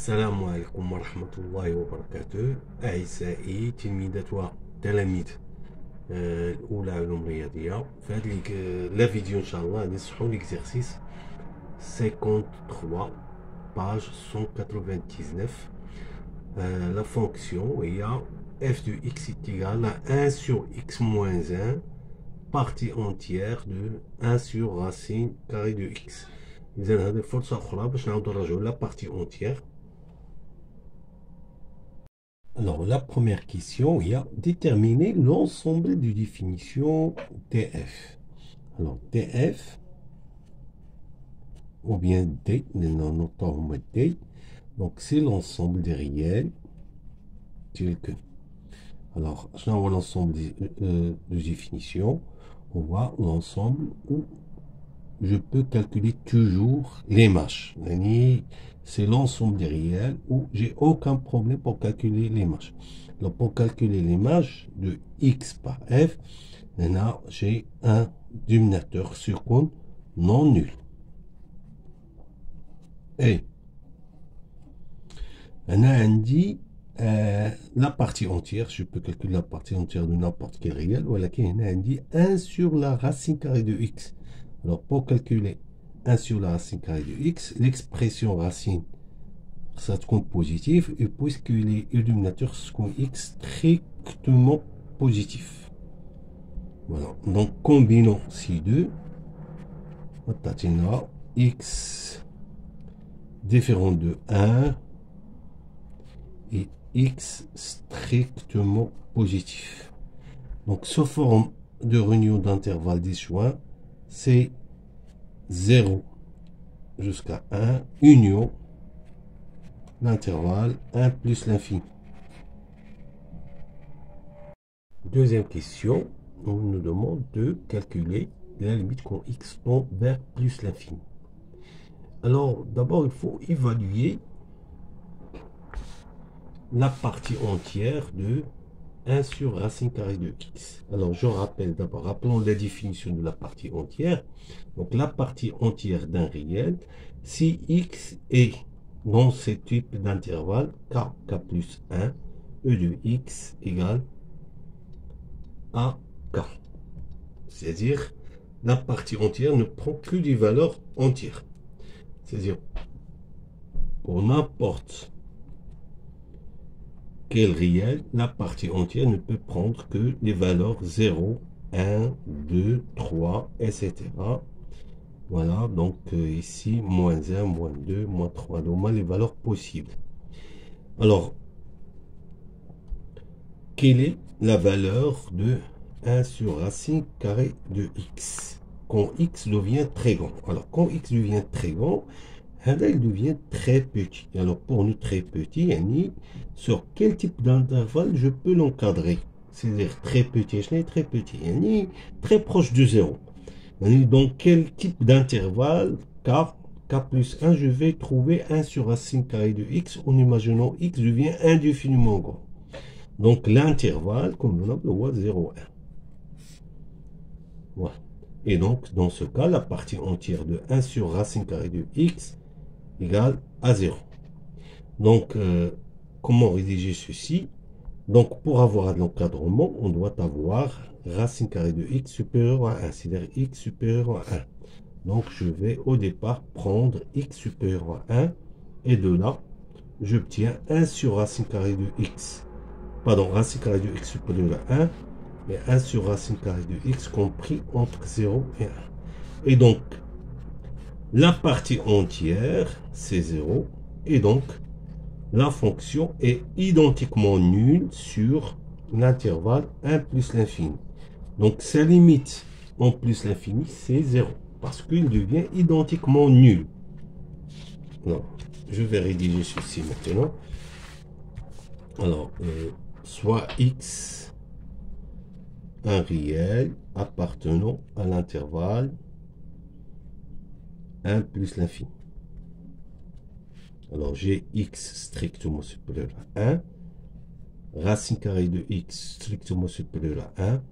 السلام عليكم ورحمة الله وبركاته. أعزائي تلميذات وتلاميذ الأولى علوم رياضية، في هذا لا فيديو إن شاء الله نشرحو ليكزيرسيس 53 page 199. La fonction هي f de x est égal à 1 sur x moins 1 partie entière de 1 sur racine carrée de x. إذا هذه فرصة أخرى باش نعاودو نراجعو la partie entière. Alors, la première question, il y a déterminer l'ensemble de définitions TF. Alors, TF, ou bien D, notamment D, donc c'est l'ensemble des réels tels que. Alors, je vois l'ensemble de définitions. On voit l'ensemble où je peux calculer toujours les mâches. C'est l'ensemble des réels où j'ai aucun problème pour calculer les mâches. Alors, pour calculer les mâches de x par f, là, j'ai un dénominateur seconde non nul. Et on a dit la partie entière, je peux calculer la partie entière de n'importe quel réel, voilà qui on a dit 1 sur la racine carrée de x. Alors, pour calculer 1 sur la racine carrée de x, l'expression racine, ça compte positif, et puisque les dénominateurs sont x strictement positifs. Voilà. Donc, combinons ces deux. On a x différent de 1 et x strictement positif. Donc, sous forme de réunion d'intervalle disjoint, c'est 0 jusqu'à 1, union, l'intervalle 1 plus l'infini. Deuxième question, on nous demande de calculer la limite quand x tend vers plus l'infini. Alors, d'abord, il faut évaluer la partie entière de 1 sur racine carrée de x. Alors, je rappelle d'abord, rappelons la définition de la partie entière. Donc, la partie entière d'un réel, si x est dans ce type d'intervalle, k plus 1, e de x égale à k. C'est-à-dire, la partie entière ne prend que des valeurs entières. C'est-à-dire, pour n'importe quel réel, la partie entière ne peut prendre que les valeurs 0, 1, 2, 3, etc. Voilà, donc ici, moins 1, moins 2, moins 3, donc moins les valeurs possibles. Alors, quelle est la valeur de 1 sur racine carrée de x quand x devient très grand? Alors, quand x devient très grand, il devient très petit. Alors, pour nous très petit, sur quel type d'intervalle je peux l'encadrer? C'est-à-dire très petit, je n'ai très petit, très proche de 0. Dans quel type d'intervalle, car k plus 1, je vais trouver 1 sur racine carrée de x en imaginant x devient indéfiniment grand. Donc, l'intervalle convenable voit 0, 1. Voilà. Et donc, dans ce cas, la partie entière de 1 sur racine carrée de x égale à 0. Donc, comment rédiger ceci? Donc, pour avoir l'encadrement, on doit avoir racine carrée de x supérieure à 1, c'est-à-dire x supérieur à 1. Donc, je vais au départ prendre x supérieur à 1, et de là, j'obtiens 1 sur racine carrée de x. Pardon, racine carrée de x supérieure à 1, et 1 sur racine carrée de x compris entre 0 et 1. Et donc, la partie entière, c'est 0, et donc, la fonction est identiquement nulle sur l'intervalle 1 plus l'infini. Donc, sa limite en plus l'infini, c'est 0, parce qu'il devient identiquement nul. Non, je vais rédiger ceci maintenant. Alors, soit x, un réel appartenant à l'intervalle 1 plus l'infini. Alors, j'ai x strictement supérieur à 1, racine carrée de x strictement supérieur à 1,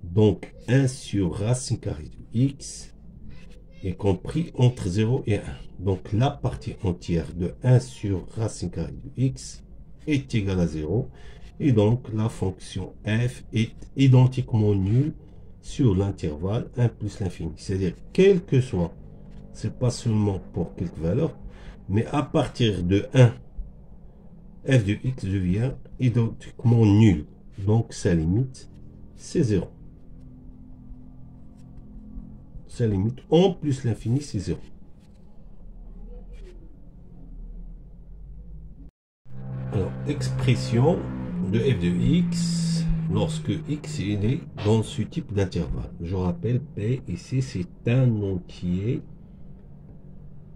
donc 1 sur racine carrée de x y compris entre 0 et 1. Donc la partie entière de 1 sur racine carrée de x est égale à 0. Et donc la fonction f est identiquement nulle sur l'intervalle 1 plus l'infini. C'est-à-dire, quel que soit, c'est pas seulement pour quelques valeurs, mais à partir de 1, f de x devient identiquement nul. Donc sa limite, c'est 0. Sa limite, en plus l'infini, c'est 0. Alors, expression de f de x lorsque x est dans ce type d'intervalle. Je rappelle, P ici, c'est un entier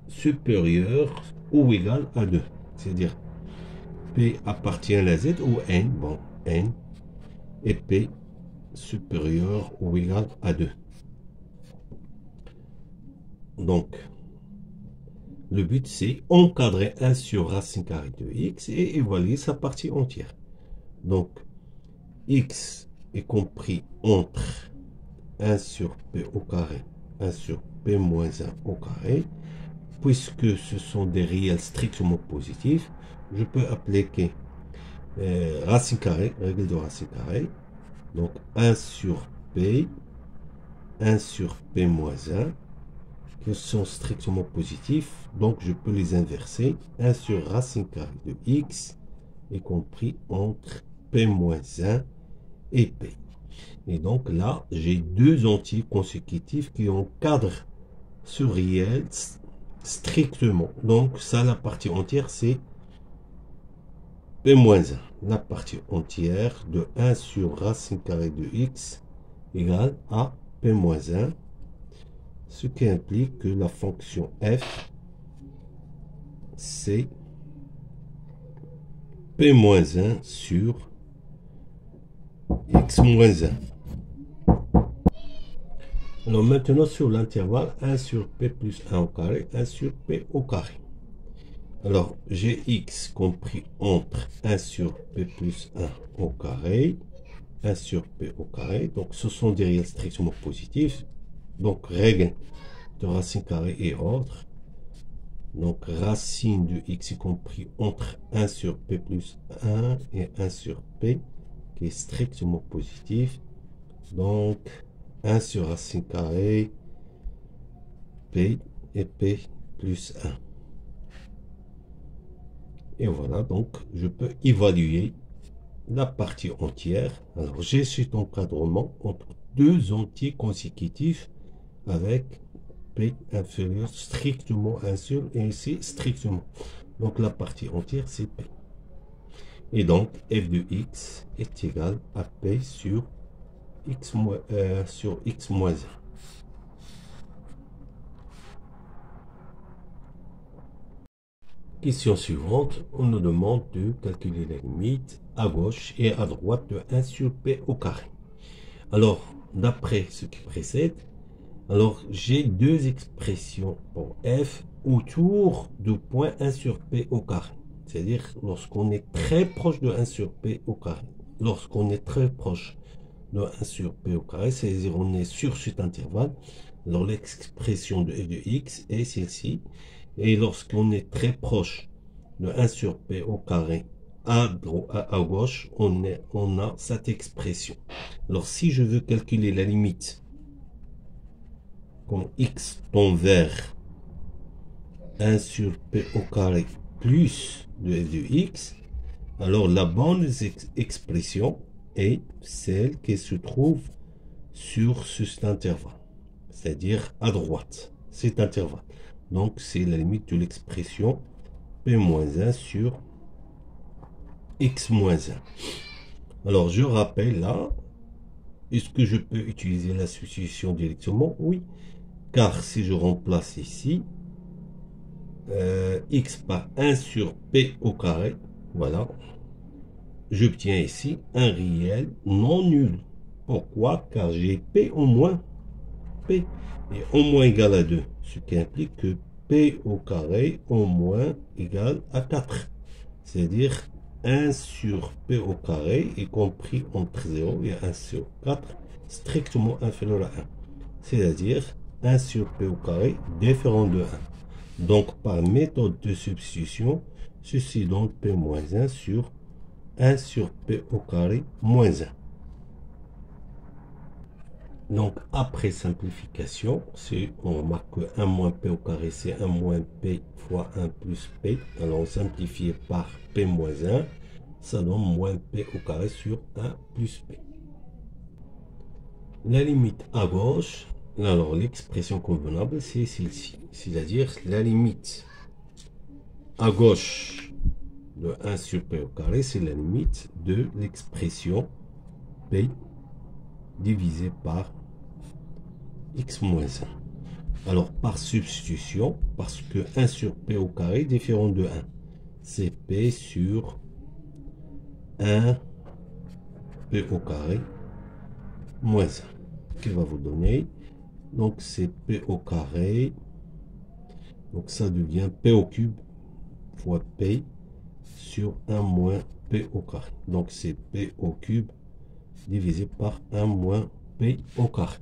supérieur ou égal à 2. C'est-à-dire, P appartient à la z ou n, bon, n, et P supérieur ou égal à 2. Donc, le but, c'est encadrer 1 sur racine carrée de x et évaluer sa partie entière. Donc, x est compris entre 1 sur p au carré, 1 sur p moins 1 au carré. Puisque ce sont des réels strictement positifs, je peux appliquer racine carrée, règle de racine carrée. Donc, 1 sur p, 1 sur p moins 1, qui sont strictement positifs, donc je peux les inverser. 1 sur racine carrée de x est compris entre p moins 1 et p. Et donc là, j'ai deux entiers consécutifs qui encadrent ce réel strictement. Donc ça, la partie entière, c'est p moins 1. La partie entière de 1 sur racine carrée de x égale à p moins 1. Ce qui implique que la fonction f, c'est p moins 1 sur x moins 1. Alors maintenant sur l'intervalle 1 sur p plus 1 au carré, 1 sur p au carré. Alors j'ai x compris entre 1 sur p plus 1 au carré, 1 sur p au carré. Donc ce sont des réels strictement positifs. Donc règle de racine carrée et autres. Donc racine de x est compris entre 1 sur p plus 1 et 1 sur p qui est strictement positif. Donc 1 sur racine carrée p et p plus 1. Et voilà, donc je peux évaluer la partie entière. Alors j'ai cet encadrement entre deux entiers consécutifs avec p inférieur strictement à 1 seul et ici strictement. Donc la partie entière c'est p. Et donc f de x est égal à p sur x moins 1. Question suivante, on nous demande de calculer la limite à gauche et à droite de 1 sur p au carré. Alors, d'après ce qui précède, alors j'ai deux expressions pour f autour du point 1 sur p au carré. C'est-à-dire lorsqu'on est très proche de 1 sur p au carré. Lorsqu'on est très proche de 1 sur p au carré, c'est-à-dire on est sur cet intervalle. Alors l'expression de f de x est celle-ci. Et lorsqu'on est très proche de 1 sur p au carré à gauche, on a cette expression. Alors si je veux calculer la limite quand x tend vers 1 sur p au carré plus de f de x, alors la bonne expression est celle qui se trouve sur cet intervalle, c'est-à-dire à droite, cet intervalle. Donc c'est la limite de l'expression p-1 sur x-1. Alors je rappelle là, est-ce que je peux utiliser la substitution directement? Oui, car si je remplace ici x par 1 sur p au carré, voilà, j'obtiens ici un réel non nul. Pourquoi? Car j'ai p au moins p est au moins égal à 2, ce qui implique que p au carré au moins égale à 4, c'est-à-dire 1 sur p au carré est compris entre 0 et 1 sur 4 strictement inférieur à 1, c'est-à-dire 1 sur P au carré différent de 1. Donc, par méthode de substitution, ceci donne P moins 1 sur 1 sur P au carré moins 1. Donc, après simplification, on remarque que 1 moins P au carré, c'est 1 moins P fois 1 plus P. Alors, on simplifie par P moins 1, ça donne moins P au carré sur 1 plus P. La limite à gauche, alors l'expression convenable, c'est celle-ci. C'est-à-dire la limite à gauche de 1 sur P au carré, c'est la limite de l'expression P divisé par x moins 1. Alors, par substitution, parce que 1 sur P au carré est différent de 1, c'est P sur 1 P au carré moins 1, qui va vous donner, donc c'est P au carré, donc ça devient P au cube fois P sur 1 moins P au carré. Donc c'est P au cube divisé par 1 moins P au carré.